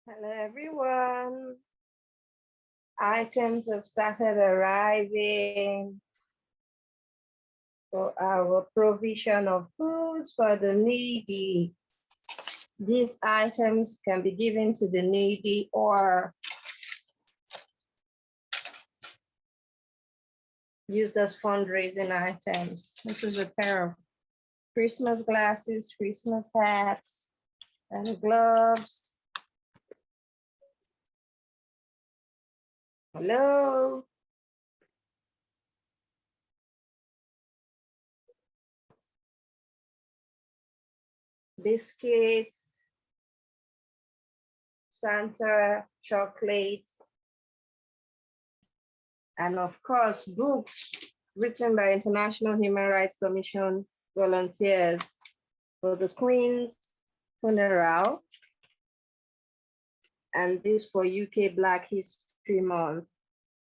Hello, everyone. Items have started arriving for our provision of foods for the needy. These items can be given to the needy or used as fundraising items. This is a pair of Christmas glasses, Christmas hats, and gloves. Hello. Biscuits, Santa, chocolate, and of course, books written by International Human Rights Commission volunteers for the Queen's funeral, and this for UK Black History Month.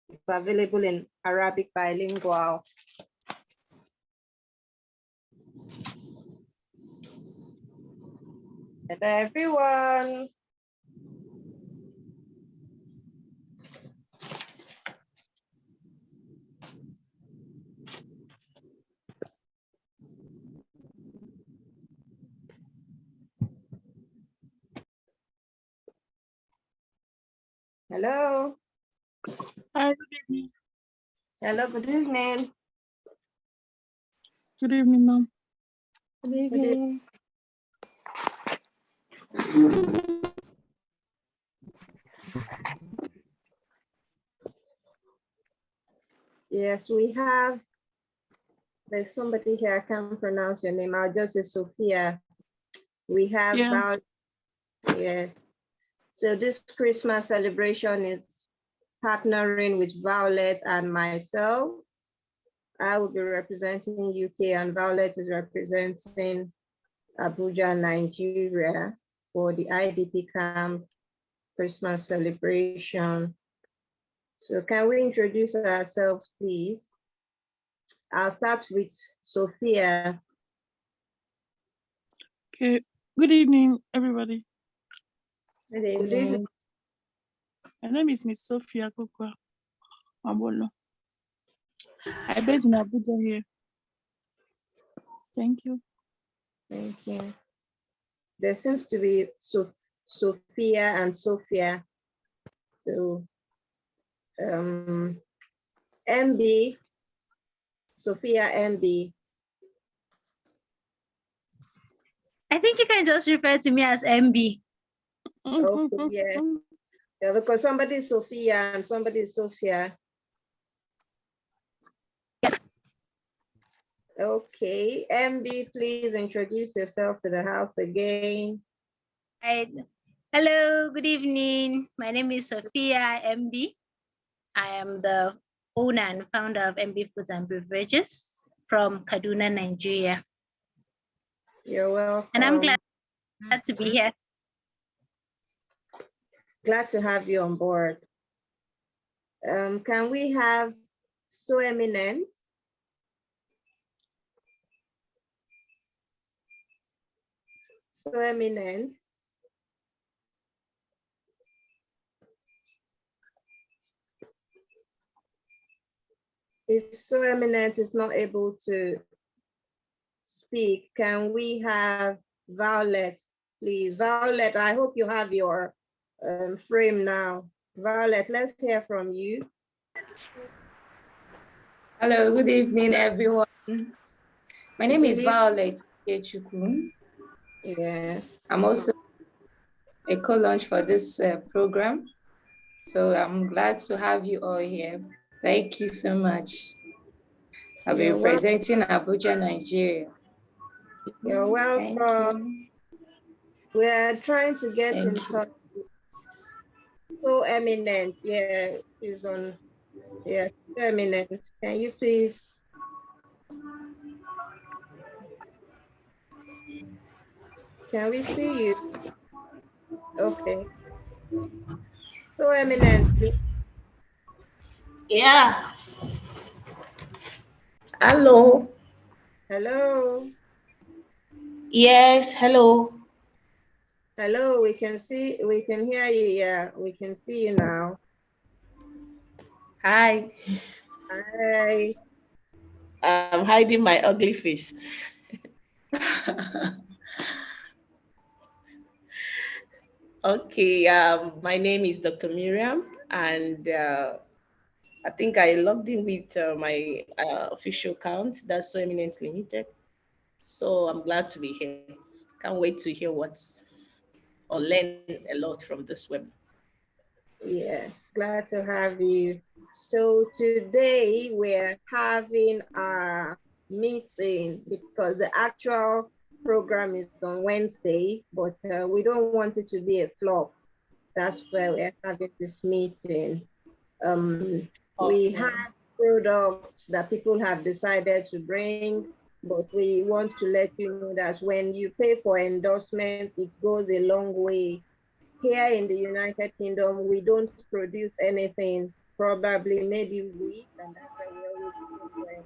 It's available in Arabic bilingual. Hello, everyone. Hello. Hi, good evening. Hello, good evening. Good evening, ma'am. Good evening. Yes, we have, there's somebody here, I can't pronounce your name. I'll just say Sophia. We have about, yes. So this Christmas celebration is partnering with Violet and myself. I will be representing UK and Violet is representing Abuja, Nigeria for the IDP camp Christmas celebration. So can we introduce ourselves, please? I'll start with Sophia. Okay. Good evening, everybody. Good evening. My name is Miss Sophia Kokwa Mabolo. I based in Abuja here. Thank you. Thank you. There seems to be Sophia and Sophia. So MB, Sophia MB. I think you can just refer to me as MB. Okay, yeah, because somebody is Sophia and somebody is Sophia. Yes. Okay, MB, please introduce yourself to the house again. Right. Hello, good evening. My name is Sophia MB. I am the owner and founder of MB Foods and Beverages from Kaduna, Nigeria. You're welcome. And I'm glad to be here. Glad to have you on board. Can we have So Eminent? So Eminent. If So Eminent is not able to speak, can we have Violet, please? Violet, I hope you have your frame now. Violet, let's hear from you. Hello, good evening, everyone. My name is Violet Okunoren. Yes. I'm also a co-launch for this program. So I'm glad to have you all here. Thank you so much. I'll be representing Abuja, Nigeria. You're welcome. We're trying to get in touch. So Eminent, yeah, she's on. Yeah, So Eminent. Can you please? Can we see you? Okay. So Eminent, please. Yeah. Hello. Hello. Yes, hello. Hello, we can hear you. Yeah, we can see you now. Hi. Hi. I'm hiding my ugly face. Okay, my name is Dr. Miriam, and I think I logged in with my official account, that's So Eminent Limited. So I'm glad to be here. Can't wait to hear or learn a lot from this web. Yes, glad to have you. So today we're having our meeting because the actual program is on Wednesday, but we don't want it to be a flop. That's why we're having this meeting. We have products that people have decided to bring, but we want to let you know that when you pay for endorsements, it goes a long way. Here in the United Kingdom, we don't produce anything, probably maybe wheat, and that's why we always do,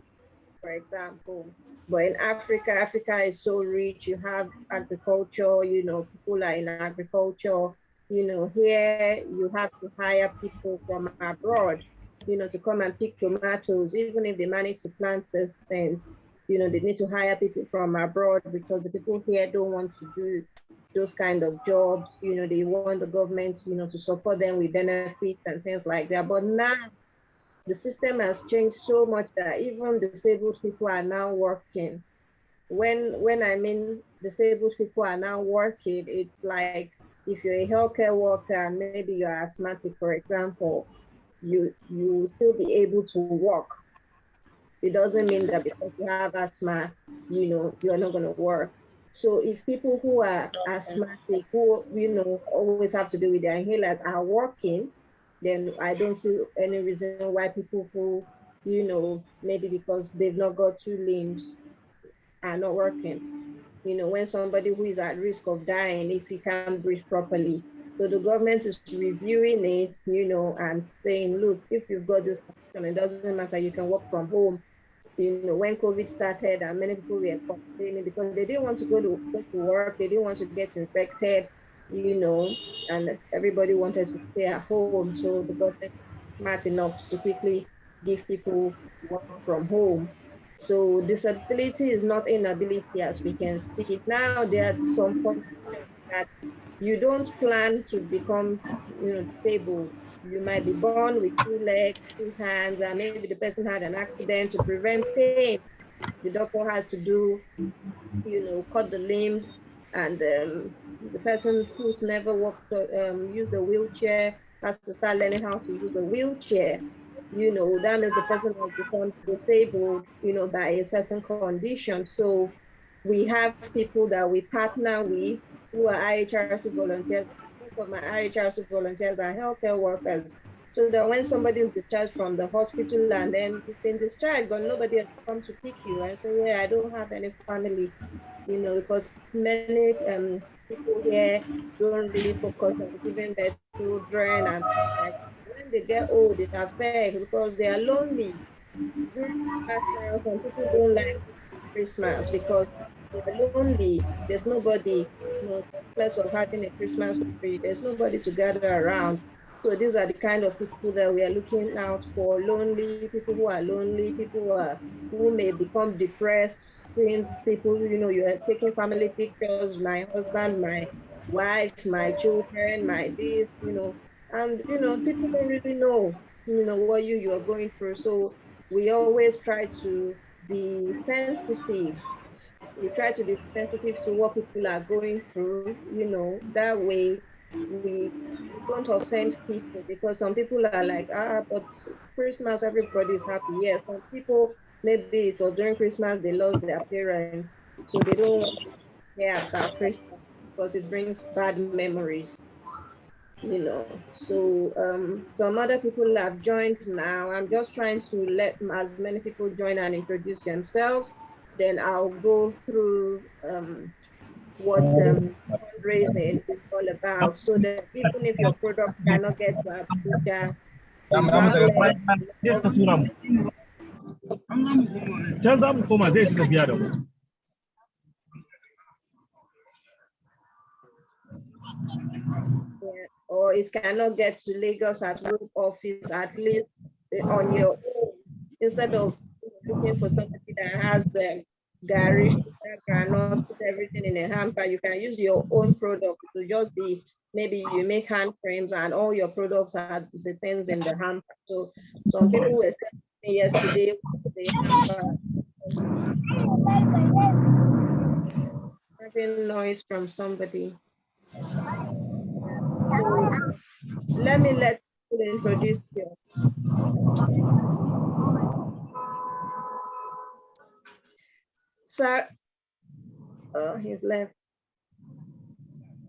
for example. But in Africa, Africa is so rich. You have agriculture, people are in agriculture. Here you have to hire people from abroad, to come and pick tomatoes, even if they manage to plant these things. They need to hire people from abroad because the people here don't want to do those kind of jobs. They want the government, to support them with benefits and things like that. But now the system has changed so much that even disabled people are now working. When I mean disabled people are now working, it's like if you're a healthcare worker, maybe you're asthmatic, for example, you will still be able to work. It doesn't mean that because you have asthma, you're not going to work. So if people who are asthmatic, who, always have to do with their inhalers are working, then I don't see any reason why people who, maybe because they've not got two limbs are not working. When somebody who is at risk of dying, if he can't breathe properly. So the government is reviewing it, and saying, look, if you've got this condition, it doesn't matter, you can work from home. When COVID started and many people were complaining because they didn't want to go to work, they didn't want to get infected, and everybody wanted to stay at home. So the government was smart enough to quickly give people work from home. So disability is not inability as we can see. Now there are some conditions that you don't plan to become, disabled. You might be born with 2 legs, 2 hands, and maybe the person had an accident. To prevent pain, the doctor has to do, cut the limb, and the person who's never used a wheelchair has to start learning how to use a wheelchair. That means the person has become disabled, by a certain condition. So we have people that we partner with who are IHRC volunteers. Most of my IHRC volunteers are healthcare workers. So that when somebody is discharged from the hospital and then you've been discharged, but nobody has come to pick you and say, yeah, I don't have any family, because many people here don't really focus on giving their children, and like when they get old, it affects because they are lonely. During Christmas now, some people don't like Christmas because they're lonely. There's nobody, plus of having a Christmas tree, there's nobody to gather around. So these are the kind of people that we are looking out for: lonely people who are lonely, people who may become depressed, seeing people, you are taking family pictures, my husband, my wife, my children, my this, and people don't really know, what you are going through. So we always try to be sensitive. We try to be sensitive to what people are going through, that way we don't offend people, because some people are like, but Christmas, everybody is happy. Yes, some people, maybe it was during Christmas, they lost their parents, so they don't want to hear about Christmas because it brings bad memories. So some other people have joined now. I'm just trying to let as many people join and introduce themselves. Then I'll go through what fundraising is all about, so that even if your product cannot get to Abuja, Yeah. Or it cannot get to Lagos at road office, at least on your own, instead of looking for somebody that has the garage, sugar, granules, put everything in a hamper. You can use your own product. It will just be, maybe you make hand frames and all your products are the things in the hamper. So some people were saying yesterday, the hamper, having noise from somebody. So let people introduce you. Sir, he's left.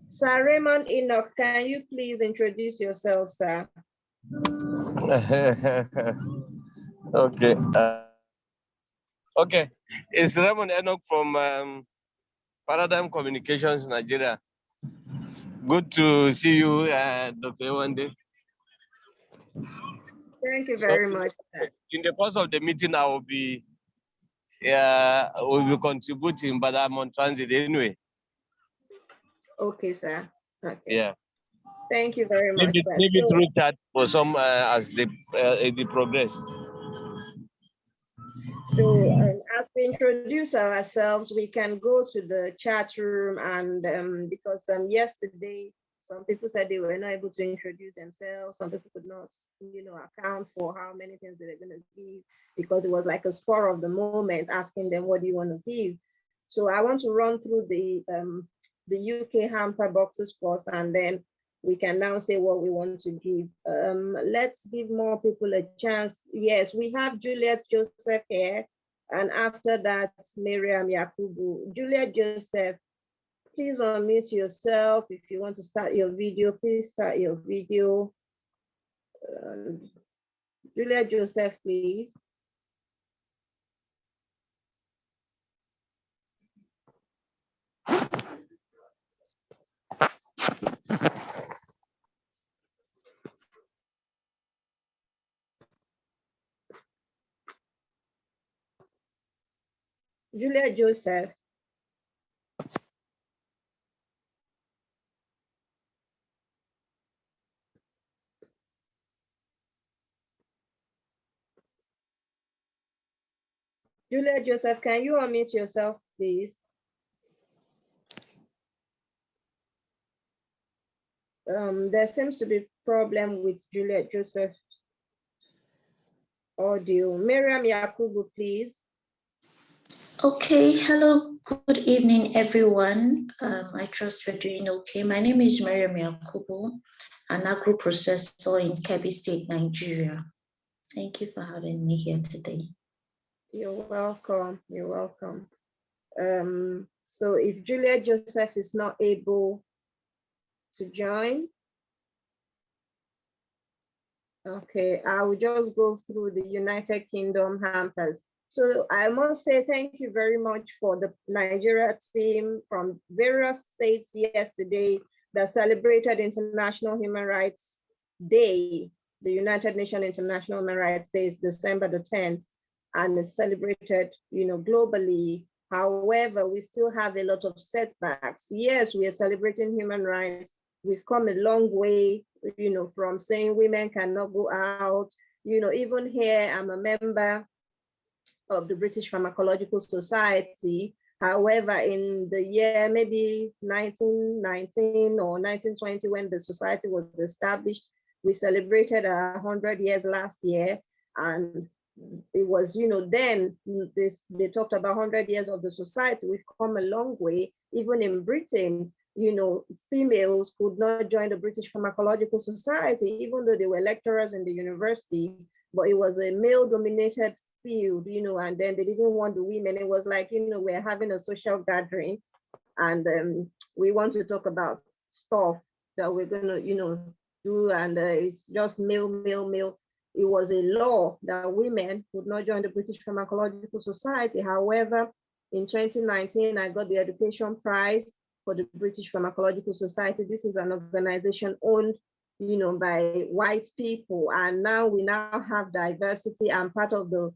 Sir Raymond Enoch, can you please introduce yourself, sir? Okay. Okay. It's Raymond Enoch from Paradigm Communications, Nigeria. Good to see you, Dr. Yewande. Thank you very much. In the course of the meeting, I will be contributing, but I'm on transit anyway. Okay, sir. Okay. Yeah. Thank you very much. Maybe through chat for some as the progress. So as we introduce ourselves, we can go to the chat room, and because yesterday some people said they were not able to introduce themselves. Some people could not, account for how many things they were going to give, because it was like a spur of the moment, asking them, what do you want to give? So I want to run through the UK hamper boxes first, and then we can now say what we want to give. Let's give more people a chance. Yes, we have Juliet Joseph here, and after that, Miriam Yakubu. Juliet Joseph, please unmute yourself. If you want to start your video, please start your video. Juliet Joseph, please. Julia Joseph. Julia Joseph, can you unmute yourself, please? There seems to be a problem with Julia Joseph audio. Miriam Yakubu, please. Okay, hello, good evening, everyone. I trust you're doing okay. My name is Miriam Yakubu, an agro-processor in Kebbi State, Nigeria. Thank you for having me here today. You're welcome, you're welcome. So if Julia Joseph is not able to join, okay, I will just go through the United Kingdom hampers. So I must say thank you very much for the Nigeria team from various states yesterday that celebrated International Human Rights Day. The United Nations International Human Rights Day is December the 10th, and it's celebrated, globally. However, we still have a lot of setbacks. Yes, we are celebrating human rights. We've come a long way, from saying women cannot go out. Even here, I'm a member of the British Pharmacological Society. However, in the year maybe 1919 or 1920, when the society was established, we celebrated 100 years last year, and it was, then they talked about 100 years of the society. We've come a long way. Even in Britain, females could not join the British Pharmacological Society, even though they were lecturers in the university, but it was a male-dominated field, and then they didn't want the women. It was like, we're having a social gathering, and we want to talk about stuff that we're gonna, do, and it's just male. It was a law that women would not join the British Pharmacological Society. However, in 2019, I got the Education Prize for the British Pharmacological Society. This is an organization owned, by white people. And now we have diversity. I'm part of the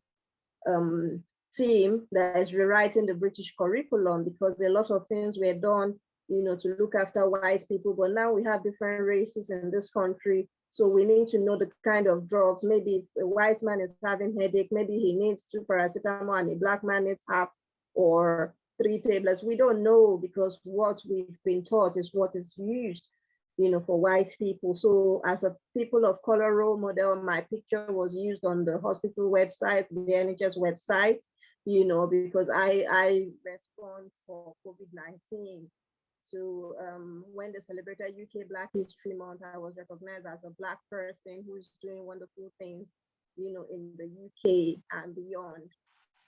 team that is rewriting the British curriculum, because a lot of things were done, to look after white people, but now we have different races in this country. So we need to know the kind of drugs. Maybe if a white man is having headache, maybe he needs 2 paracetamol and a black man needs half or 3 tablets. We don't know, because what we've been taught is what is used, for white people. So as a people of color role model, my picture was used on the hospital website, the NHS website, because I respond for COVID-19. So when they celebrated UK Black History Month, I was recognized as a Black person who's doing wonderful things, in the UK and beyond.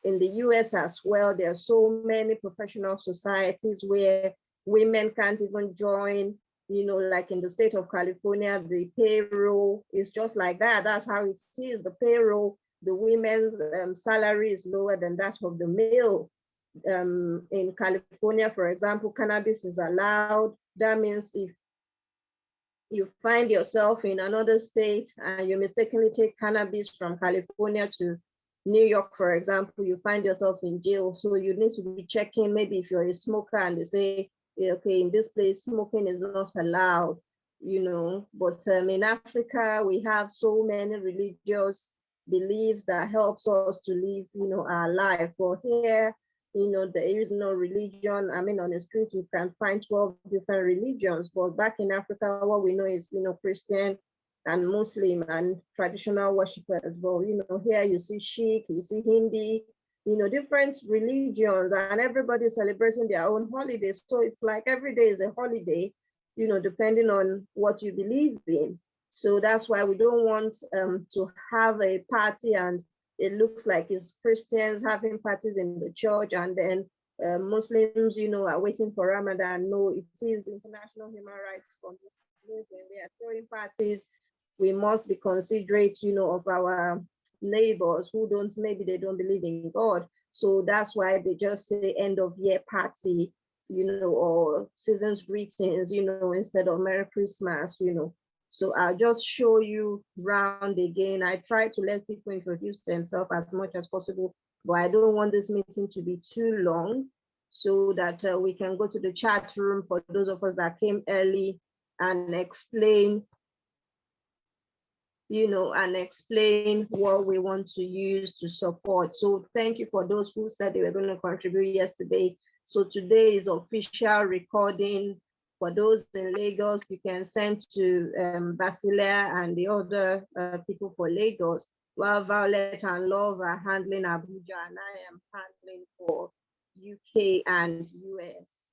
In the US as well, there are so many professional societies where women can't even join, like in the state of California, the payroll is just like that. That's how it is. The payroll, the women's salary is lower than that of the male. In California, for example, cannabis is allowed. That means if you find yourself in another state and you mistakenly take cannabis from California to New York, for example, you find yourself in jail. So you need to be checking, maybe if you're a smoker and they say, okay, in this place, smoking is not allowed, But in Africa, we have so many religious beliefs that helps us to live, our life. But here, there is no religion. I mean, on the street, you can find 12 different religions. But back in Africa, what we know is, Christian and Muslim and traditional worshippers. But, here you see Sikh, you see Hindi, different religions, and everybody celebrating their own holidays. So it's like every day is a holiday, depending on what you believe in. So that's why we don't want to have a party and it looks like it's Christians having parties in the church, and then Muslims, are waiting for Ramadan. No, it is International Human Rights Commission. When we are throwing parties, we must be considerate, of our neighbors who maybe they don't believe in God. So that's why they just say end of year party, or season's greetings, instead of Merry Christmas, So I'll just show you round again. I try to let people introduce themselves as much as possible, but I don't want this meeting to be too long, so that we can go to the chat room for those of us that came early and explain, what we want to use to support. So thank you for those who said they were going to contribute yesterday. So today is official recording. For those in Lagos, you can send to Basilia and the other people for Lagos, while Violet and Love are handling Abuja, and I am handling for UK and US.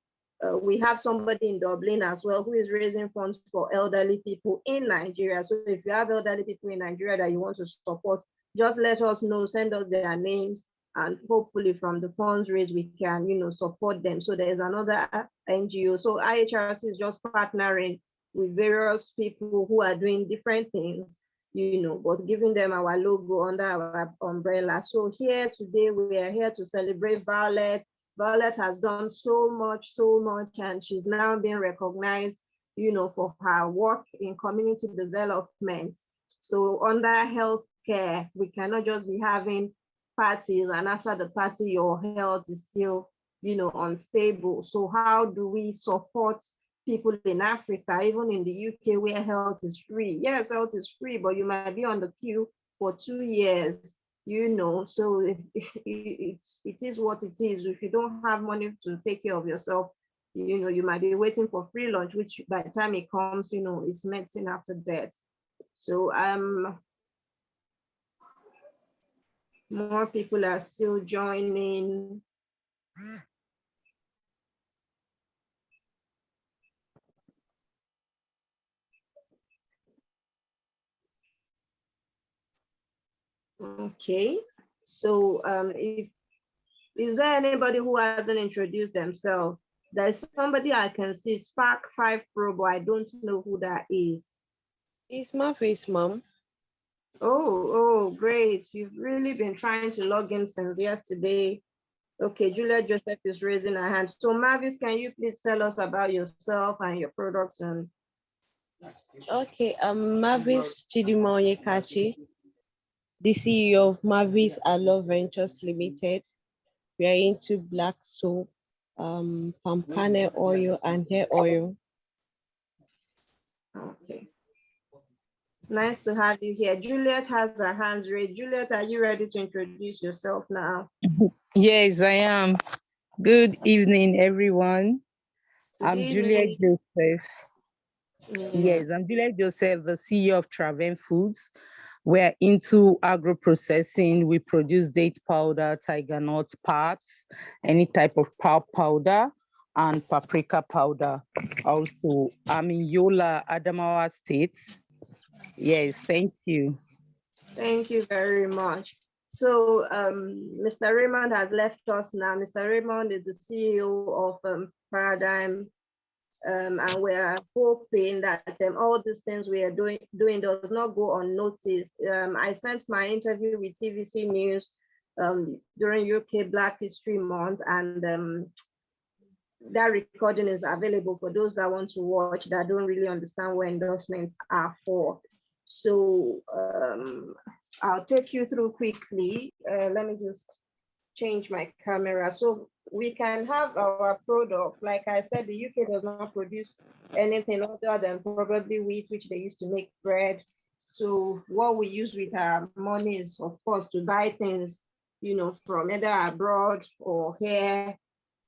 We have somebody in Dublin as well who is raising funds for elderly people in Nigeria. So if you have elderly people in Nigeria that you want to support, just let us know, send us their names, and hopefully from the funds raised, we can, support them. So there's another NGO. So IHRC is just partnering with various people who are doing different things, but giving them our logo under our umbrella. So here today, we are here to celebrate Violet. Violet has done so much, and she's now being recognized, for her work in community development. So under healthcare, we cannot just be having parties, and after the party, your health is still, unstable. So how do we support people in Africa, even in the UK, where health is free? Yes, health is free, but you might be on the queue for 2 years, so it is what it is. If you don't have money to take care of yourself, you might be waiting for free lunch, which by the time it comes, it's medicine after death. So more people are still joining. Okay, so is there anybody who hasn't introduced themselves? There's somebody I can see, Spark 5 Pro, but I don't know who that is. It's Mavis, Mom. Oh, great. You've really been trying to log in since yesterday. Okay, Julia Joseph is raising her hand. So Mavis, can you please tell us about yourself and your products? Okay, I'm Mavis Chidima Oyekenu, the CEO of Mavis Aloe Ventures Limited. We are into black soap palm kernel oil, and hair oil. Okay. Nice to have you here. Juliet has her hands raised. Juliet, are you ready to introduce yourself now? Yes, I am. Good evening, everyone. I'm Juliet Joseph. Yes, I'm Juliet Joseph, the CEO of Traven Foods. We're into agro-processing. We produce date powder, tiger nut parts, any type of powder, and paprika powder. Also, I'm in Yola, Adamawa State. Yes, thank you. Thank you very much. So Mr. Raymond has left us now. Mr. Raymond is the CEO of Paradigm, and we are hoping that all these things we are doing does not go unnoticed. I sent my interview with TVC News during UK Black History Month, and that recording is available for those that want to watch that don't really understand what endorsements are for. So I'll take you through quickly. Let me just change my camera. So we can have our products. Like I said, the UK does not produce anything other than probably wheat, which they used to make bread. So what we use with our money is, of course, to buy things, from either abroad or here.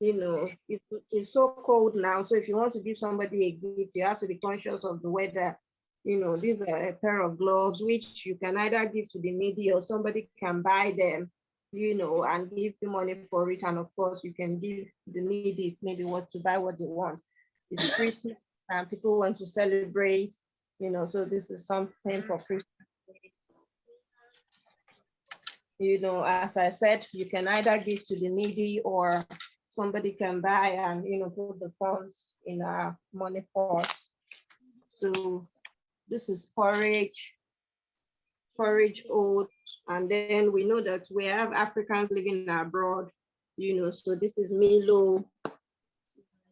It's so cold now. So if you want to give somebody a gift, you have to be conscious of the weather. These are a pair of gloves, which you can either give to the needy or somebody can buy them, and give the money for it. And of course, you can give the needy maybe what to buy what they want. It's Christmas and people want to celebrate, so this is something for Christmas. As I said, you can either give to the needy or somebody can buy and, put the funds in our money purse. So this is porridge oats, and then we know that we have Africans living abroad, so this is Milo,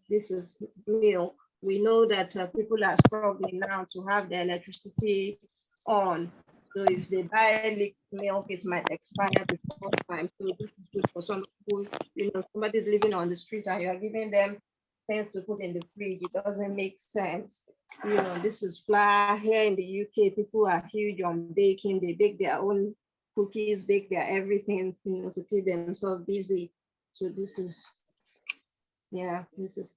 this is milk. We know that people are struggling now to have their electricity on. So if they buy liquid milk, it might expire before time. So this is good for some people, somebody's living on the street and you're giving them things to put in the fridge. It doesn't make sense. This is flour. Here in the UK, people are huge on baking. They bake their own cookies, bake their everything, to keep themselves busy. So this is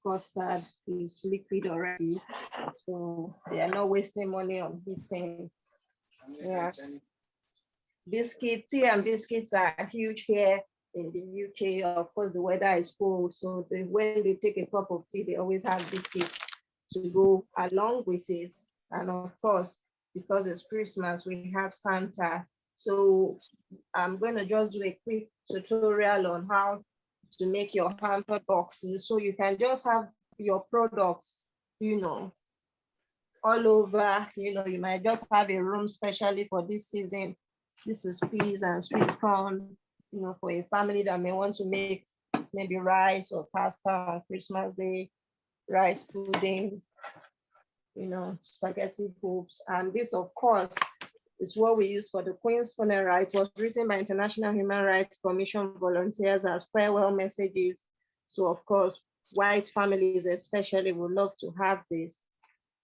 custard. It's liquid already. So they are not wasting money on heating. Biscuit, tea and biscuits are huge here in the UK. Of course, the weather is cold. So when they take a cup of tea, they always have biscuits to go along with it. And of course, because it's Christmas, we have Santa. So I'm going to just do a quick tutorial on how to make your hamper boxes. So you can just have your products, all over. You might just have a room specially for this season. This is peas and sweet corn, for a family that may want to make maybe rice or pasta on Christmas Day, rice pudding, spaghetti hoops. And this, of course, is what we use for the Queen's funeral. It was written by International Human Rights Commission volunteers as farewell messages. So, of course, white families especially would love to have this,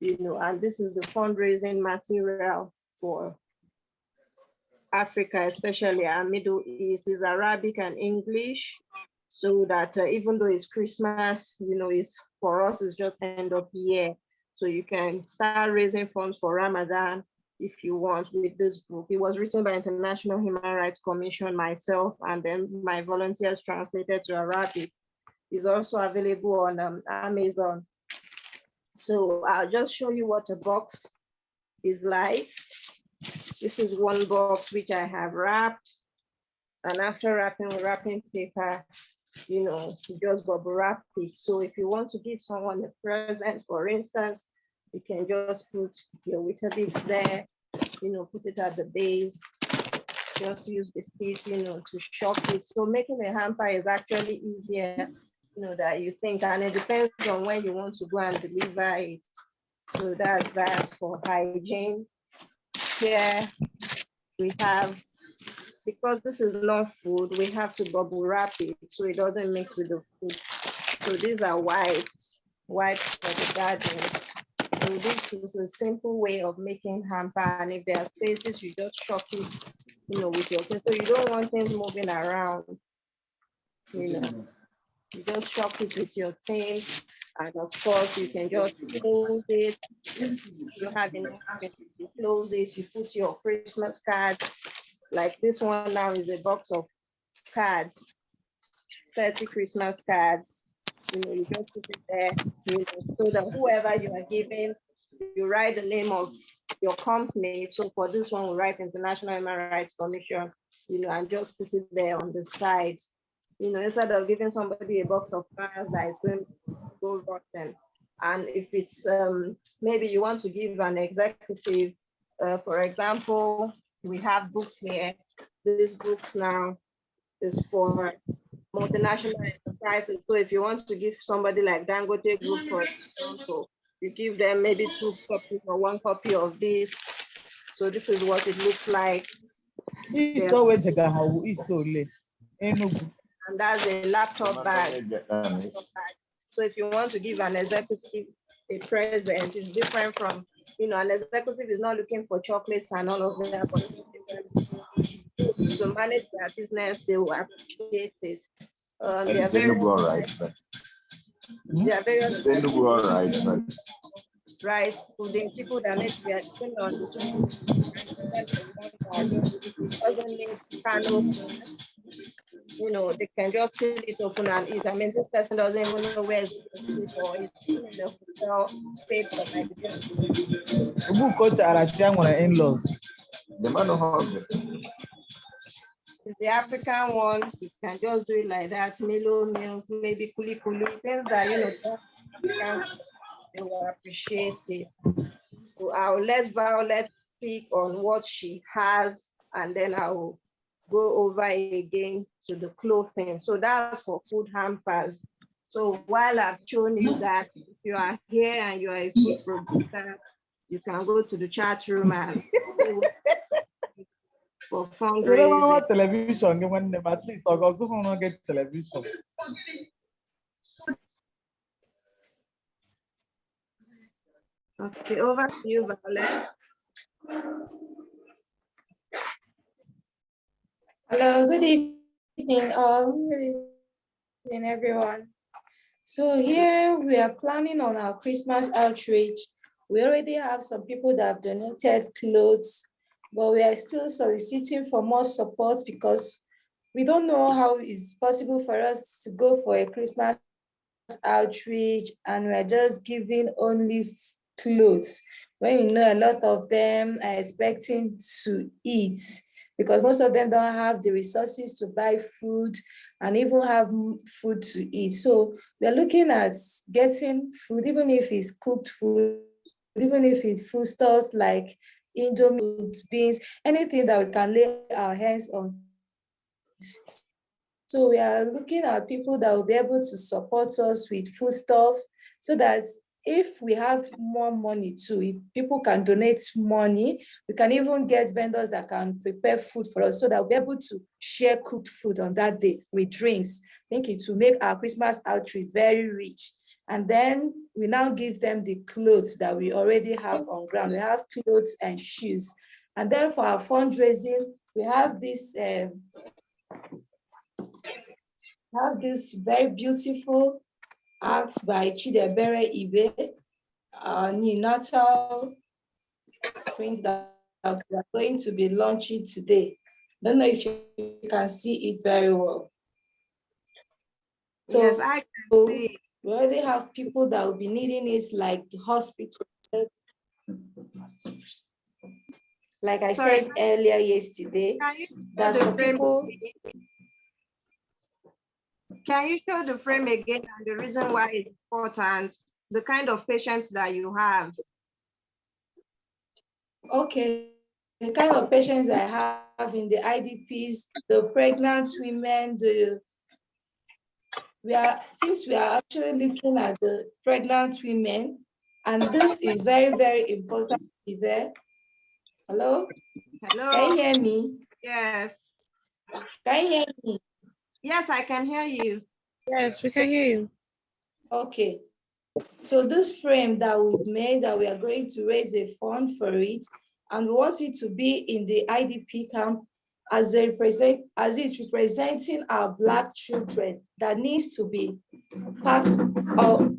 and this is the fundraising material for Africa, especially our Middle East. Is Arabic and English, so that even though it's Christmas, it's for us, it's just end of year. So you can start raising funds for Ramadan if you want with this book. It was written by International Human Rights Commission, myself, and then my volunteers translated to Arabic. It's also available on Amazon. So I'll just show you what a box is like. This is one box which I have wrapped. And after wrapping with wrapping paper, you just bubble wrap it. So if you want to give someone a present, for instance, you can just put your Weetabix there, put it at the base. Just use biscuits, to shock it. So making a hamper is actually easier, that you think, and it depends on when you want to go and deliver it. So that's that for hygiene. Here we have, because this is not food, we have to bubble wrap it so it doesn't mix with the food. So these are white for the garden. So this is a simple way of making hamper. And if there are spaces, you just chop it, with your thing. So you don't want things moving around, You just chop it with your tin. And of course, you can just close it. You have enough, you close it, you put your Christmas cards. Like this one now is a box of cards, 30 Christmas cards. You just put it there, so that whoever you are giving, you write the name of your company. So for this one, we write International Human Rights Commission, and just put it there on the side. Instead of giving somebody a box of cards that is going to go rotten. And if it's maybe you want to give an executive, for example, we have books here. These books now is for multinational enterprises. So if you want to give somebody like Dangote Group, for example, you give them maybe 2 copies or 1 copy of this. So this is what it looks like. And that's a laptop bag. So if you want to give an executive a present, it's different from, an executive is not looking for chocolates and all of that, but to manage their business, they will appreciate it. They are very rice pudding, people that make their thing on the doesn't need canopy. They can just peel it open and eat. I mean, this person doesn't even know where it's or it's in the hotel paid for by the in-laws. It's the African one. You can just do it like that. Milo milk, maybe kuli kuli, things that they will appreciate it. So I'll let Violet speak on what she has, and then I will go over again to the clothing. So that's for food hampers. So while I've shown you that, if you are here and you are a food producer, you can go to the chat room and for fundraising. Television, at least I also get television. Okay, over to you, Violet. Hello, good evening, all. Good evening, everyone. So here we are planning on our Christmas outreach. We already have some people that have donated clothes, but we are still soliciting for more support because we don't know how it's possible for us to go for a Christmas outreach and we're just giving only clothes when we know a lot of them are expecting to eat, because most of them don't have the resources to buy food and even have food to eat. So we're looking at getting food, even if it's cooked food, even if it's foodstuffs like Indomie, beans, anything that we can lay our hands on. So we are looking at people that will be able to support us with foodstuffs, so that if we have more money too, if people can donate money, we can even get vendors that can prepare food for us, so that we'll be able to share cooked food on that day with drinks. I think it will make our Christmas outreach very rich. And then we now give them the clothes that we already have on ground. We have clothes and shoes. And then for our fundraising, we have this very beautiful art by Chidebere Ibe, Neonatal prints that we are going to be launching today. Don't know if you can see it very well. So yes, I can see. We already have people that will be needing it, like the hospital. Like I said earlier yesterday, that for people. Can you show the frame again and the reason why it's important, the kind of patients that you have? Okay, the kind of patients I have in the IDPs, the pregnant women, since we are actually looking at the pregnant women, and this is very, very important to be there. Hello? Hello? Can you hear me? Yes. Can you hear me? Yes, I can hear you. Yes, we can hear you. Okay. So this frame that we've made, that we are going to raise a fund for it, and we want it to be in the IDP camp as it's representing our Black children that needs to be part of,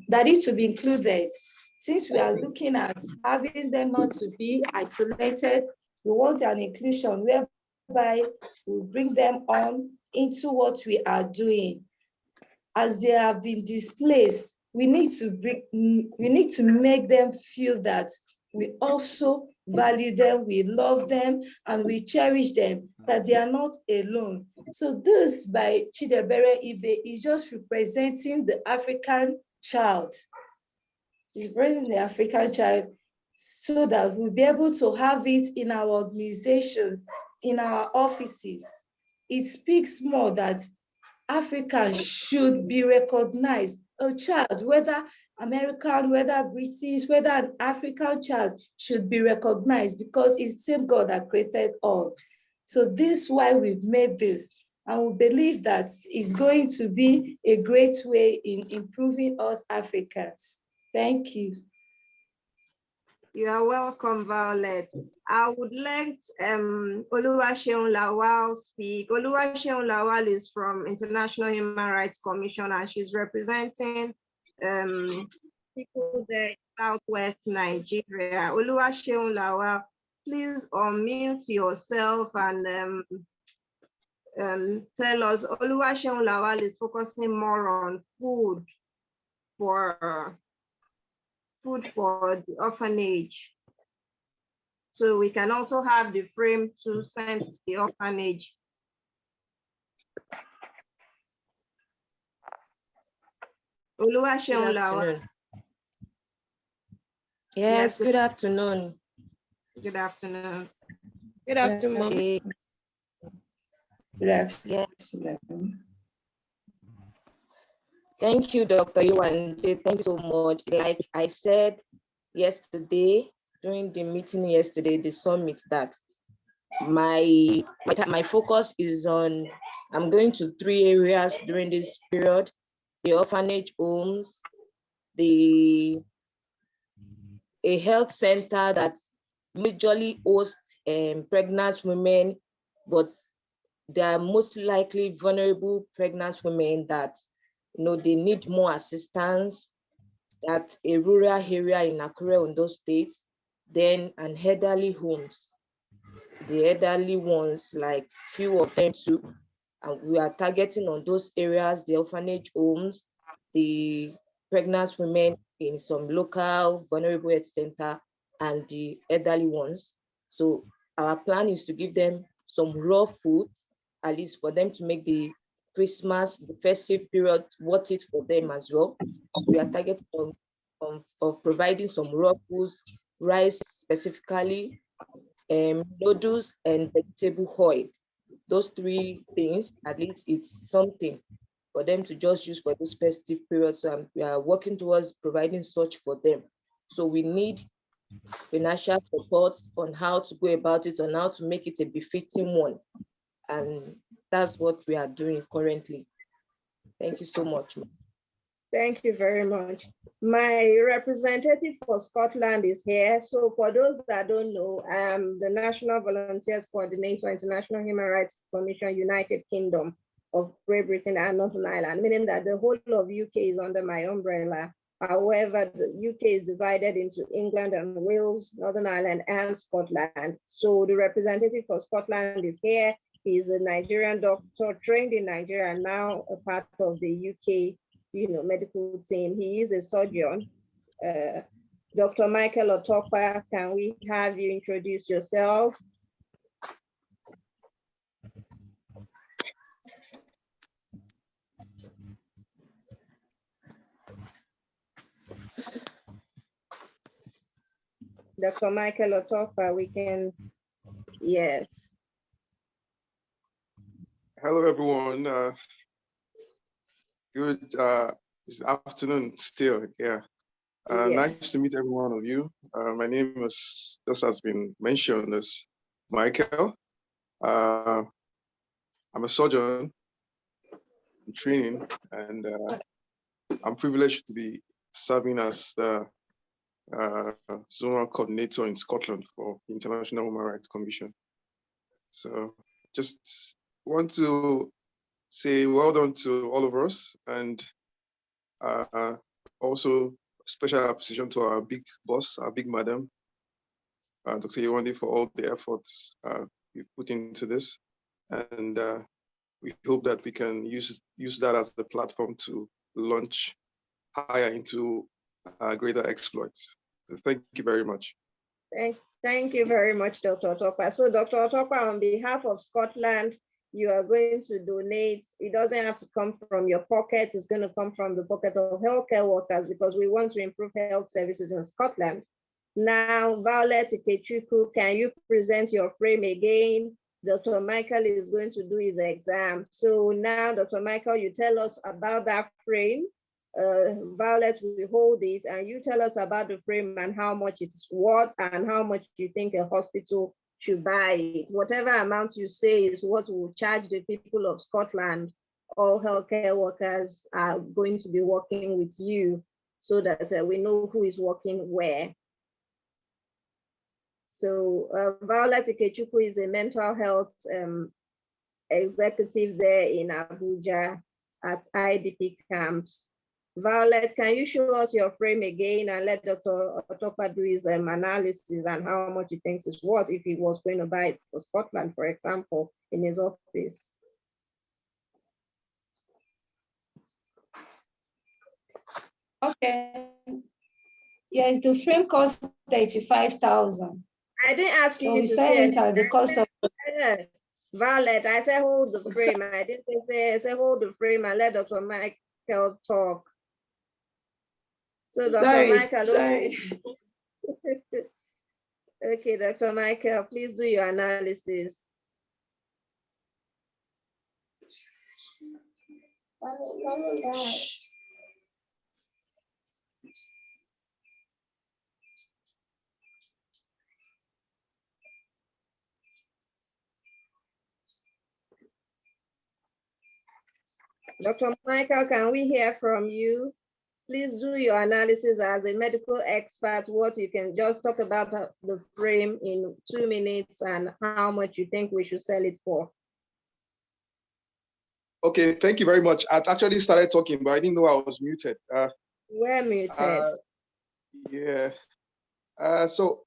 that needs to be included. Since we are looking at having them not to be isolated, we want an inclusion whereby we bring them on into what we are doing. As they have been displaced, we need to make them feel that we also value them, we love them, and we cherish them, that they are not alone. So this by Chidebere Ibe is just representing the African child. It's representing the African child so that we'll be able to have it in our organizations, in our offices. It speaks more that Africans should be recognized. A child, whether American, whether British, whether an African child, should be recognized because it's the same God that created all. So this is why we've made this. And we believe that it's going to be a great way in improving us Africans. Thank you. You are welcome, Violet. I would let Oluwaseun Lawal speak. Oluwaseun Lawal is from International Human Rights Commission, and she's representing people there in Southwest Nigeria. Oluwaseun Lawal, please unmute yourself and tell us. Oluwaseun Lawal is focusing more on food for the orphanage. So we can also have the frame to send to the orphanage. Oluwaseun Lawal. Yes, good afternoon. Good afternoon. Good afternoon. Good afternoon. Thank you, Dr. Yewande. Thank you so much. Like I said yesterday, during the meeting yesterday, the summit, that my focus is on, I'm going to 3 areas during this period: the orphanage homes, a health center that majorly hosts pregnant women, but they are most likely vulnerable pregnant women that they need more assistance, at a rural area in Akure, Ondo State. Then an elderly homes, the elderly ones, like few of them too, and we are targeting on those areas: the orphanage homes, the pregnant women in some local vulnerable health center, and the elderly ones. So our plan is to give them some raw food, at least for them to make the Christmas, the festive period, worth it for them as well. So we are targeting of providing some raw foods, rice specifically, noodles, and vegetable oil. Those 3 things, at least it's something for them to just use for this festive period. So we are working towards providing such for them. So we need financial support on how to go about it, on how to make it a befitting one. And that's what we are doing currently. Thank you so much. Thank you very much. My representative for Scotland is here. So for those that don't know, I'm the National Volunteers Coordinator, International Human Rights Commission, United Kingdom of Great Britain and Northern Ireland, meaning that the whole of UK is under my umbrella. However, the UK is divided into England and Wales, Northern Ireland, and Scotland. So the representative for Scotland is here. He's a Nigerian doctor trained in Nigeria and now a part of the UK medical team. He is a surgeon. Dr. Michael Otokwa, can we have you introduce yourself? Dr. Michael Otokwa, we can, yes. Hello, everyone. Good afternoon still, yeah. Yes. Nice to meet every one of you. My name is, just has been mentioned, is Michael. I'm a surgeon in training, and I'm privileged to be serving as the zonal coordinator in Scotland for the International Human Rights Commission. So just want to say well done to all of us, and also special appreciation to our big boss, our big madam, Dr. Yewande, for all the efforts you've put into this. And we hope that we can use that as the platform to launch higher into greater exploits. So thank you very much. Thank you very much, Dr. Otopa. So Dr. Otopa, on behalf of Scotland, you are going to donate. It doesn't have to come from your pocket. It's going to come from the pocket of healthcare workers, because we want to improve health services in Scotland. Now, Violet Ikechukwu, can you present your frame again? Dr. Michael is going to do his exam. So now, Dr. Michael, you tell us about that frame. Violet will hold it, and you tell us about the frame and how much it's worth and how much you think a hospital should buy it. Whatever amount you say is what will charge the people of Scotland. All healthcare workers are going to be working with you so that we know who is working where. So Violet Ikechukwu is a mental health executive there in Abuja at IDP camps. Violet, can you show us your frame again and let Dr. Otopa do his analysis and how much he thinks it's worth if he was going to buy it for Scotland, for example, in his office? Okay. Yes, the frame costs 35,000. I didn't ask you to sell it at the cost of. Violet, I said hold the frame. I didn't say, I said hold the frame and let Dr. Michael talk. So Dr. Michael, sorry. Okay, Dr. Michael, please do your analysis. Dr. Michael, can we hear from you? Please do your analysis as a medical expert. What you can just talk about the frame in 2 minutes and how much you think we should sell it for. Okay, thank you very much. I actually started talking, but I didn't know I was muted. We're muted. Yeah. So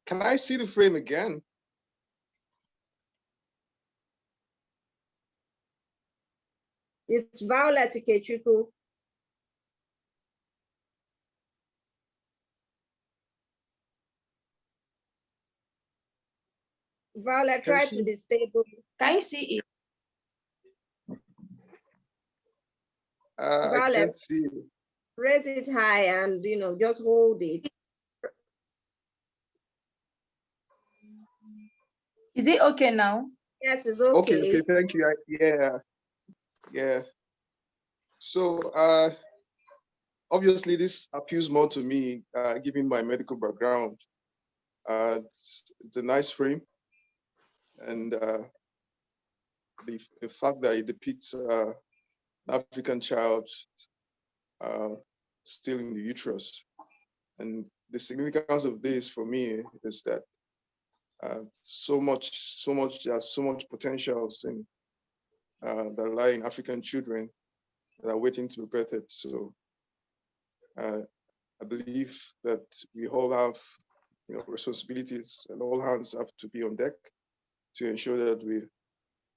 can I see the frame again? It's Violet Ikechukwu. Violet, try to disable. Can you see it? I can't see it. Raise it high and just hold it. Is it okay now? Yes, it's okay. Okay, thank you. Yeah. So obviously this appeals more to me, given my medical background. It's a nice frame, and the fact that it depicts an African child still in the uterus. And the significance of this for me is that there's so much potentials in that lie in African children that are waiting to be birthed. So I believe that we all have responsibilities, and all hands have to be on deck to ensure that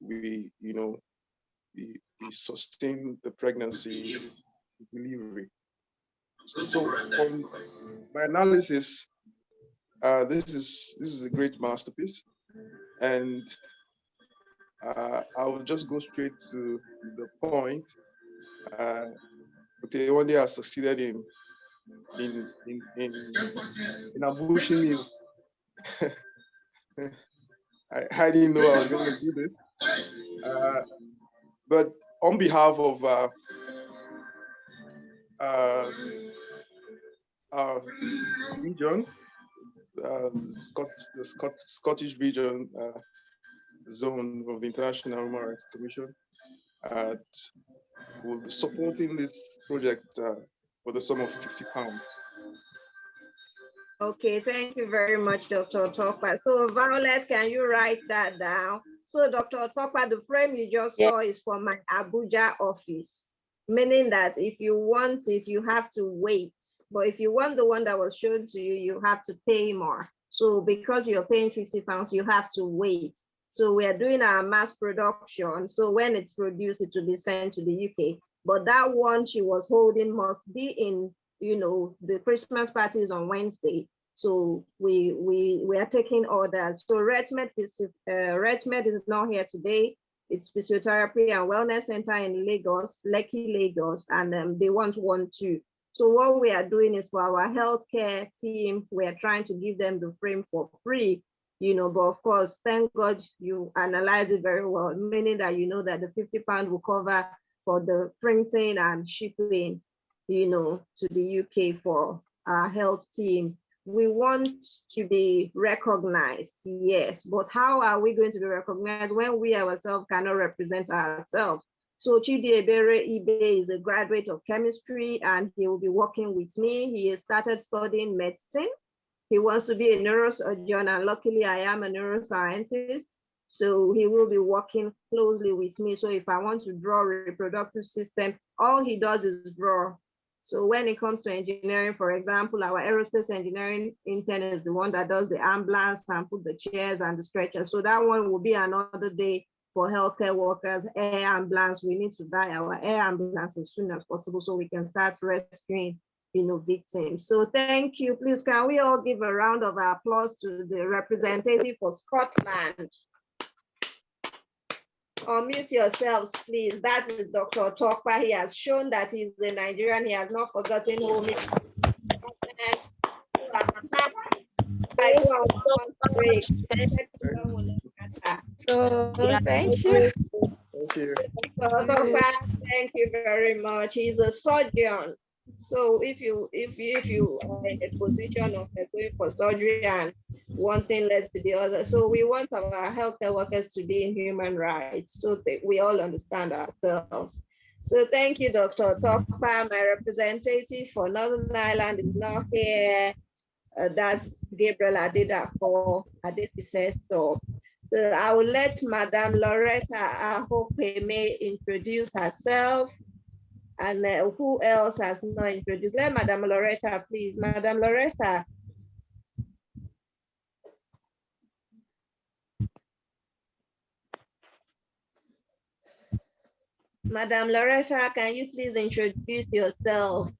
we sustain the pregnancy delivery. So from my analysis, this is a great masterpiece, and I will just go straight to the point. Dr. Yewande has succeeded in ambushing me. I didn't know I was going to do this, but on behalf of our region, the Scottish region zone of the International Human Rights Commission, will be supporting this project for the sum of £50. Okay, thank you very much, Dr. Tokpa. So Violet, can you write that down? So Dr. Tokpa, the frame you just saw is from my Abuja office, meaning that if you want it, you have to wait. But if you want the one that was shown to you, you have to pay more. So because you're paying £50, you have to wait. So we are doing our mass production. So when it's produced, it will be sent to the UK. But that one she was holding must be in, you know, the Christmas party is on Wednesday. So we are taking orders. So RETMED is not here today. It's Physiotherapy and Wellness Center in Lagos, Lekki, Lagos, and they want one too. So what we are doing is for our healthcare team, we are trying to give them the frame for free, you know, but of course, thank God you analyze it very well, meaning that you know that the £50 will cover for the printing and shipping, you know, to the UK for our health team. We want to be recognized, yes, but how are we going to be recognized when we ourselves cannot represent ourselves? So Chidi Ebere Ibe is a graduate of chemistry and he will be working with me. He has started studying medicine. He wants to be a neurosurgeon and luckily I am a neuroscientist. So he will be working closely with me. So if I want to draw a reproductive system, all he does is draw. So when it comes to engineering, for example, our aerospace engineering intern is the one that does the ambulance and put the chairs and the stretchers. So that one will be another day for healthcare workers, air ambulance. We need to buy our air ambulance as soon as possible so we can start rescuing, you know, victims. So thank you. Please, can we all give a round of applause to the representative for Scotland? Unmute yourselves, please. That is Dr. Tokpa. He has shown that he's a Nigerian. He has not forgotten home. So thank you. Thank you. Thank you very much. He's a surgeon. So if you are in a position of going for surgery and one thing leads to the other, so we want our healthcare workers to be in human rights so that we all understand ourselves. So thank you, Dr. Tokpa. My representative for Northern Ireland is not here. That's Gabriel Adedapo Adefise. So I will let Madame Loretta Ahopeme introduce herself. And who else has not introduced? Let Madame Loretta, please. Madame Loretta. Madame Loretta, can you please introduce yourself?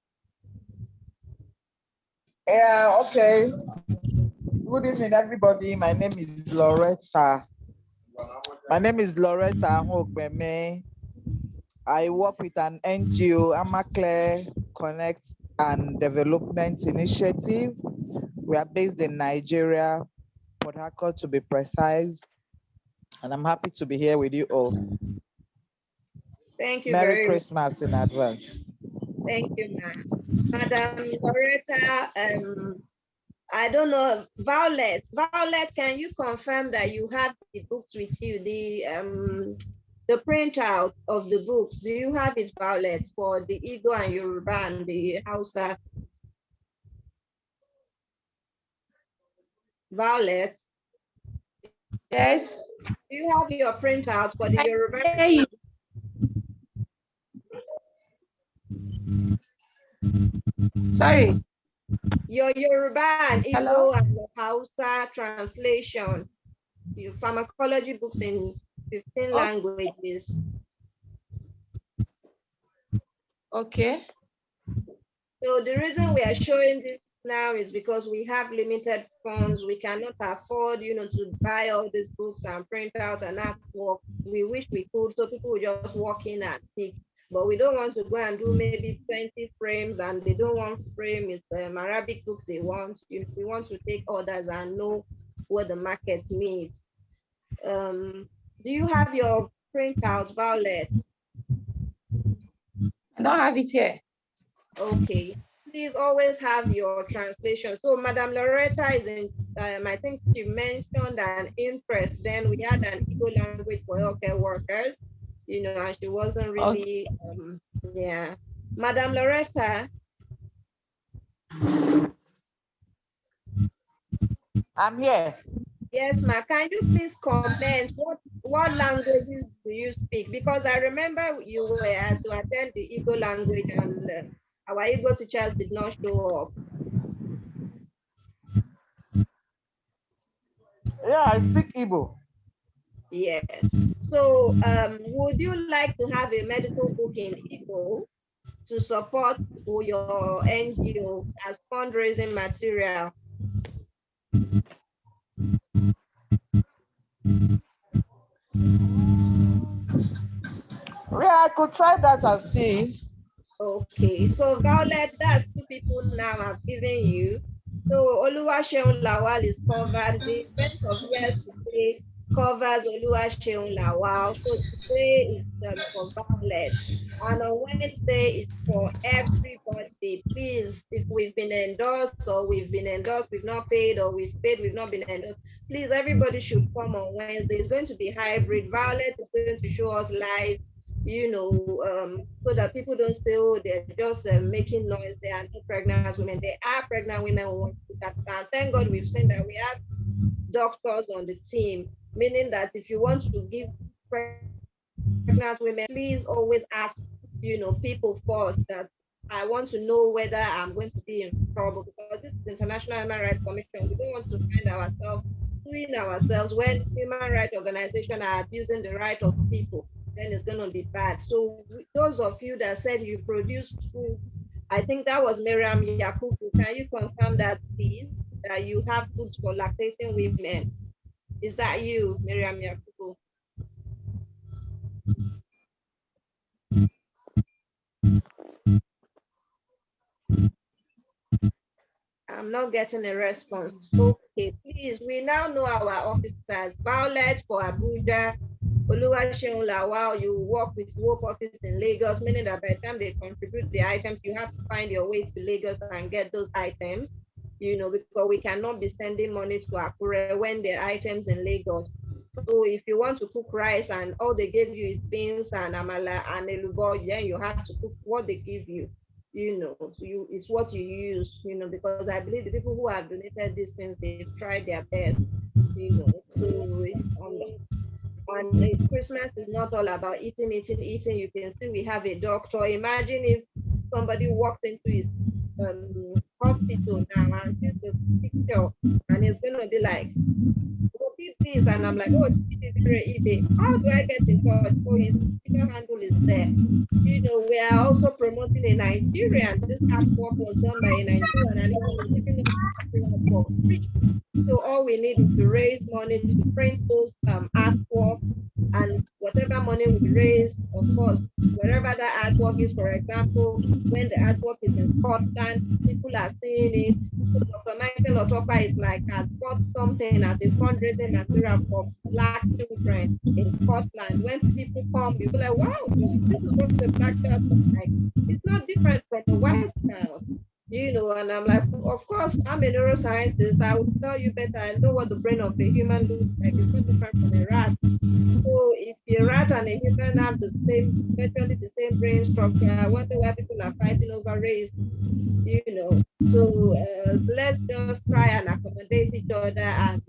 Yeah, okay. Good evening, everybody. My name is Loretta. Okunoren. I work with an NGO, Amakle Connect and Development Initiative. We are based in Nigeria, Port Harcourt to be precise, and I'm happy to be here with you all. Thank you. Merry Christmas in advance. Thank you, ma'am. Madam Loretta, I don't know, Violet, can you confirm that you have the books with you, the printout of the books? Do you have it, Violet, for the Igbo and Yoruba and the Hausa? Violet? Yes. Do you have your printout for the Yoruba? Sorry. Your Yoruba and Igbo Hello? and Hausa translation, your pharmacology books in 15 languages. Okay. So the reason we are showing this now is because we have limited funds. We cannot afford, you know, to buy all these books and print out an artwork. We wish we could, so people will just walk in and pick. But we don't want to go and do maybe 20 frames and they don't want frame. It's Arabic book they want. You know, we want to take orders and know what the market needs. Do you have your printout, Violet? I don't have it here. Okay. Please always have your translation. So Madame Loretta is in, I think she mentioned an interest. Then we had an Igbo language for healthcare workers, you know, and she wasn't really Yeah. Madam Loretta. I'm here. Yes, ma. Can you please comment what languages do you speak? Because I remember you were to attend the Igbo language and our Igbo teachers did not show up. Yeah, I speak Igbo. Yes. So would you like to have a medical book in Igbo to support your NGO as fundraising material? Yeah, I could try that and see. Okay, so Violet, that's 2 people now I've given you. So Oluwaseun Lawal is covered. The event of yesterday covers Oluwaseun Lawal. So today is for Violet. And on Wednesday is for everybody. Please, if we've been endorsed or we've been endorsed, we've not paid, or we've paid, we've not been endorsed, please, everybody should come on Wednesday. It's going to be hybrid. Violet is going to show us live, so that people don't say, oh, they're just making noise. They are not pregnant women. They are pregnant women who want to look at. And thank God we've seen that we have doctors on the team, meaning that if you want to give pregnant women, please always ask, people first, that I want to know whether I'm going to be in trouble, because this is International Human Rights Commission. We don't want to find ourselves suing ourselves when human rights organizations are abusing the right of people. Then it's going to be bad. So those of you that said you produced food, I think that was Miriam Yakubu. Can you confirm that, please, that you have food for lactating women? Is that you, Miriam Yakubu? I'm not getting a response. Okay, please, we now know our officers. Violet for Abuja, Oluwaseun Lawal, you work with Work Office in Lagos, meaning that by the time they contribute the items, you have to find your way to Lagos and get those items, because we cannot be sending money to Akure when the items in Lagos. So if you want to cook rice and all they give you is beans and amala and elubo, then you have to cook what they give you. It's what you use, because I believe the people who have donated these things, they've tried their best, so and Christmas is not all about eating. You can see we have a doctor. Imagine if somebody walks into his hospital now and sees the picture and it's going to be like, oh, did this, and I'm like, oh, how do I get in touch? Oh, his email handle is there. We are also promoting a Nigerian. This artwork was done by a Nigerian, and he was giving us for free. So all we need is to raise money to print those artwork, and whatever money we raise, of course, wherever that artwork is, for example, when the artwork is in Scotland, people are seeing it. So Dr. Michael Otopa is like, has bought something as a fundraising material for Black children in Scotland. When people come, people are like, wow, this is what the Black child looks like. It's not different from a white child. And I'm like, of course, I'm a neuroscientist. I would tell you better. I know what the brain of a human looks like. It's not different from a rat. So if a rat and a human have virtually the same brain structure, I wonder why people are fighting over race. So let's just try and accommodate each other. And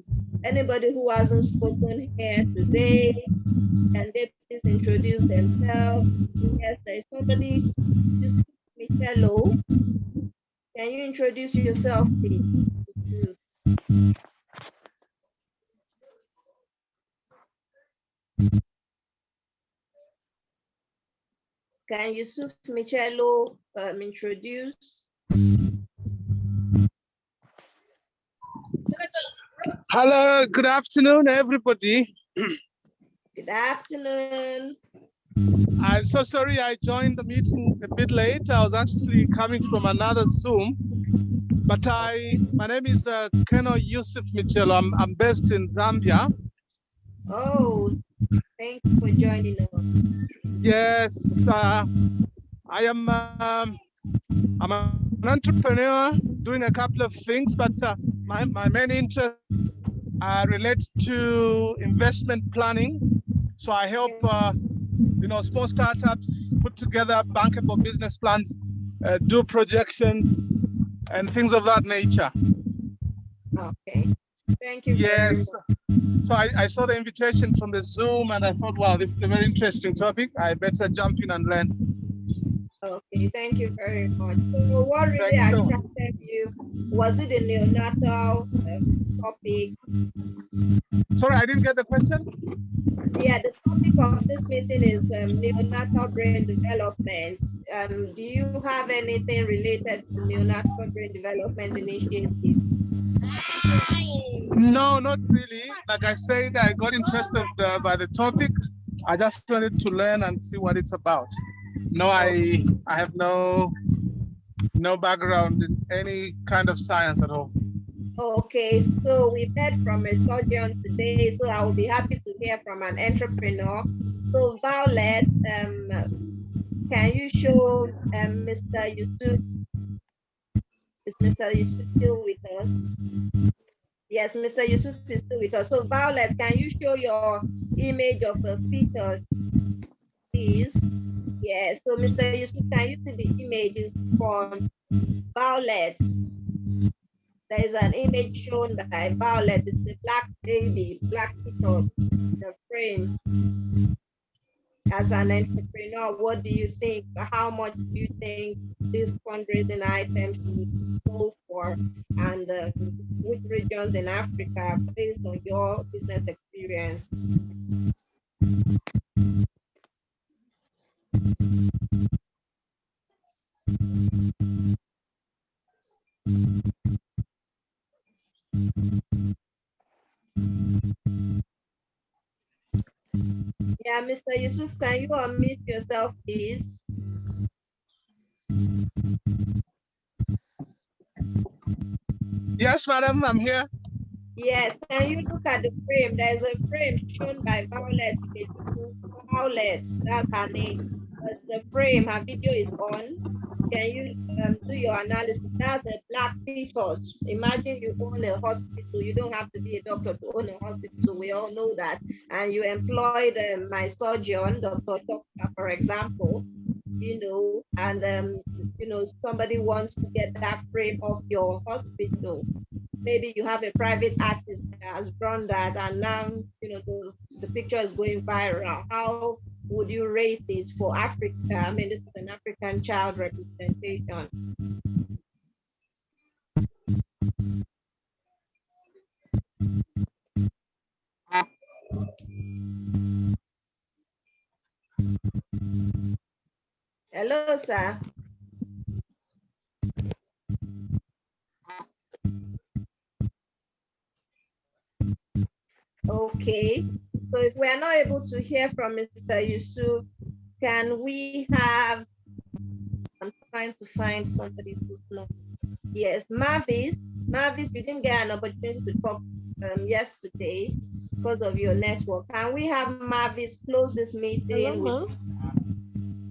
anybody who hasn't spoken here today, can they please introduce themselves? Yes, there's somebody, just Michelle. Can you introduce yourself, please? Can Yusuf Michelo introduce? Hello, good afternoon, everybody. Good afternoon. I'm so sorry I joined the meeting a bit late. I was actually coming from another Zoom, but my name is Keno Yusuf Michelo. I'm based in Zambia. Oh, thank you for joining us. Yes, I'm an entrepreneur doing a couple of things, but my main interest relates to investment planning. So I help small startups put together bankable business plans, do projections, and things of that nature. Okay, thank you. Yes. So I saw the invitation from the Zoom and I thought, wow, this is a very interesting topic. I better jump in and learn. Okay, thank you very much. So what really attracted you? Was it the neonatal topic? Sorry, I didn't get the question. Yeah, the topic of this meeting is neonatal brain development. Do you have anything related to neonatal brain development initiative? No, not really. Like I said, I got interested by the topic. I just wanted to learn and see what it's about. No, I have no background in any kind of science at all. Okay, so we've heard from a surgeon today, so I will be happy to hear from an entrepreneur. So Violet, can you show Mr. Yusuf? Is Mr. Yusuf still with us? Yes, Mr. Yusuf is still with us. So Violet, can you show your image of a fetus, please? Yes, so Mr. Yusuf, can you see the images from Violet? There is an image shown by Violet. It's a black baby, black fetus, the frame. As an entrepreneur, what do you think? How much do you think this fundraising item should go for? And which regions in Africa, based on your business experience? Yeah, Mr. Yusuf, can you unmute yourself, please? Yes, madam, I'm here. Yes, can you look at the frame? There's a frame shown by Violet. Violet, that's her name. That's the frame, her video is on. Can you do your analysis? That's a black fetus. Imagine you own a hospital. You don't have to be a doctor to own a hospital. We all know that. And you employed my surgeon, Dr. Doctor, for example, and somebody wants to get that frame off your hospital. Maybe you have a private artist that has drawn that, and now the picture is going viral. How would you rate it for Africa? I mean, this is an African child representation. Hello, sir. Okay, so if we are not able to hear from Mr. Yusuf, can we have, I'm trying to find somebody who's not. Yes, Mavis, you didn't get an opportunity to talk yesterday because of your network. Can we have Mavis close this meeting? Hello,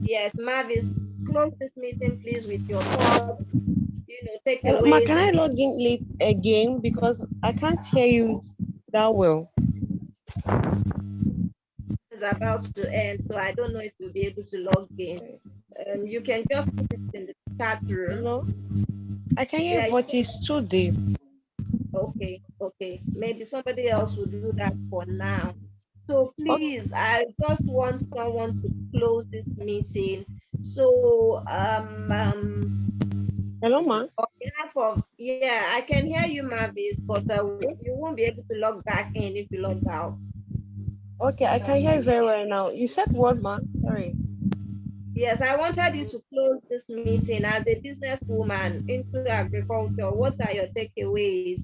yes, Mavis, close this meeting, please, with your thoughts. Take Hello, away. can I log in late again because I can't hear you that well? It's about to end, so I don't know if you'll be able to log in. You can just put it in the chat room. Hello? I can hear, but it's too deep. Okay. Maybe somebody else will do that for now. So please, I just want someone to close this meeting. So hello, ma. On behalf of, yeah, I can hear you, Mavis, but you won't be able to log back in if you log out. Okay, I can hear you very well now. You said what, ma? Sorry. Yes, I wanted you to close this meeting as a businesswoman into agriculture. What are your takeaways?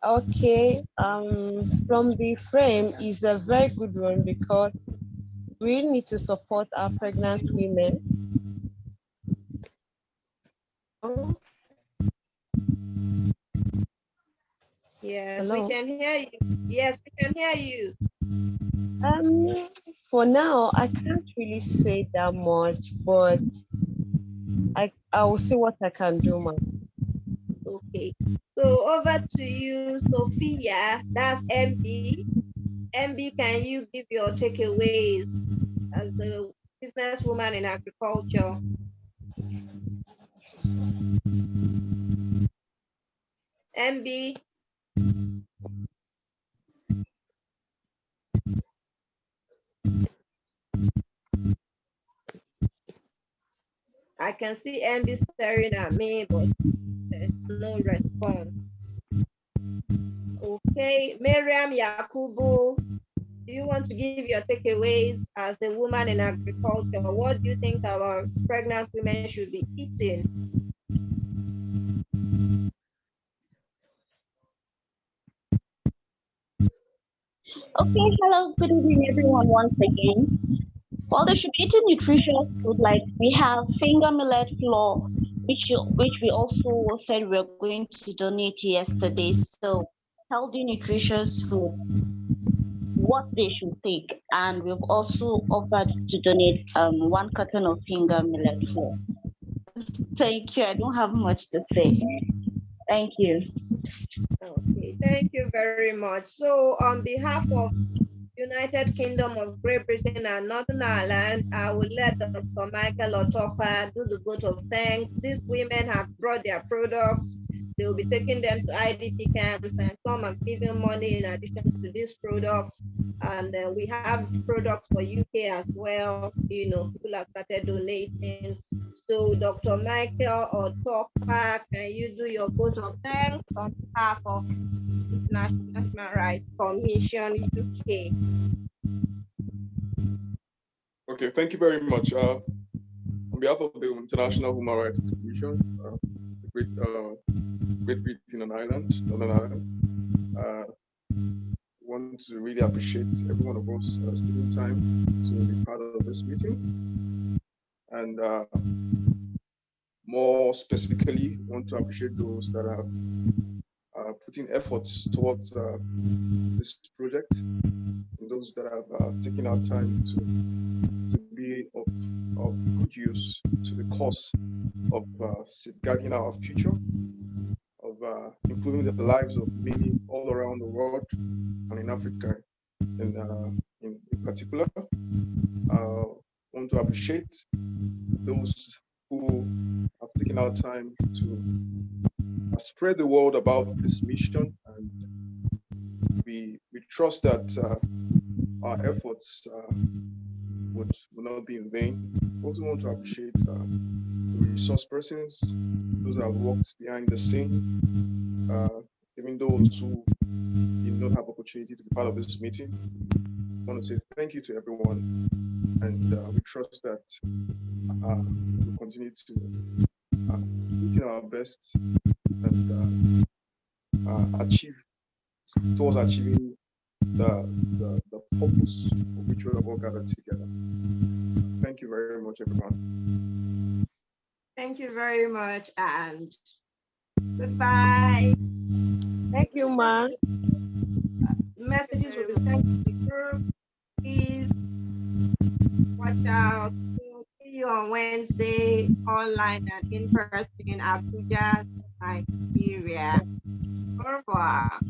Okay, from the frame is a very good one because we need to support our pregnant women. Yes, hello? We can hear you. Yes, we can hear you. For now, I can't really say that much, but I will see what I can do, ma. Okay, so over to you, Sophia. That's MD. MB, can you give your takeaways as the businesswoman in agriculture? MB. I can see MB staring at me, but there's no response. Okay, Miriam Yakubu, do you want to give your takeaways as a woman in agriculture? What do you think our pregnant women should be eating? Okay, hello, good evening everyone once again. Well, they should be eating nutritious food, like we have finger millet flour, which we also said we're going to donate yesterday. So healthy, nutritious food, what they should take. And we've also offered to donate 1 carton of finger millet flour. Thank you. I don't have much to say. Thank you. Okay, thank you very much. So on behalf of United Kingdom of Great Britain and Northern Ireland, I will let Dr. Michael Otopa do the vote of thanks. These women have brought their products. They will be taking them to IDP camps, and some have given money in addition to these products. And we have products for UK as well. You know, people have started donating. So Dr. Michael Otopa, can you do your vote of thanks on behalf of International Human Rights Commission UK? Okay, thank you very much. On behalf of the International Human Rights Commission, Great Britain and Ireland, Northern Ireland, want to really appreciate every one of us taking time to be part of this meeting. And more specifically, want to appreciate those that are putting efforts towards this project, and those that have taken our time to be of good use to the cause of safeguarding our future, of improving the lives of many all around the world and in Africa in particular. Want to appreciate those who have taken our time to spread the word about this mission, and we trust that our efforts would not be in vain. We also want to appreciate the resource persons, those that have worked behind the scene, even those who did not have opportunity to be part of this meeting. I want to say thank you to everyone, and we trust that we'll continue to put in our best and achieve towards achieving the purpose for which we have all gathered together. Thank you very much, everyone. Thank you very much, and goodbye. Thank you, Ma. Messages will be sent to the group. Please watch out. We'll see you on Wednesday, online and in person in Abuja, Nigeria. Au revoir.